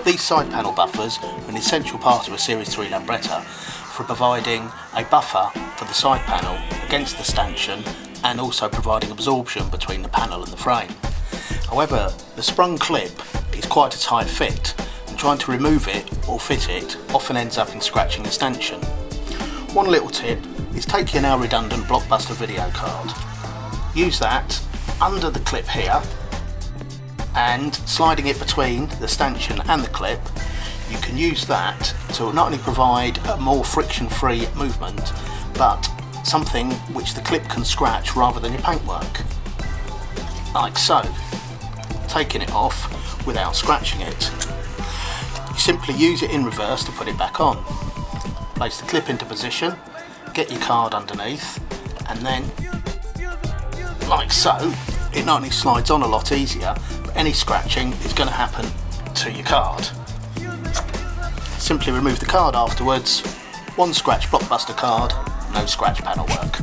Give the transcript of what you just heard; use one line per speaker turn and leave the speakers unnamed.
These side panel buffers are an essential part of a Series 3 Lambretta for providing a buffer for the side panel against the stanchion and also providing absorption between the panel and the frame. However, the sprung clip is quite a tight fit, and trying to remove it or fit it often ends up in scratching the stanchion. One little tip is take your now redundant Blockbuster video card. Use that under the clip here, and sliding it between the stanchion and the clip, you can use that to not only provide a more friction-free movement, but something which the clip can scratch rather than your paintwork. Like so. Taking it off without scratching it. You simply use it in reverse to put it back on. Place the clip into position, get your card underneath, and then, like so, it not only slides on a lot easier, but any scratching is going to happen to your card. Simply remove the card afterwards. One scratch Blockbuster card, no scratch panel work.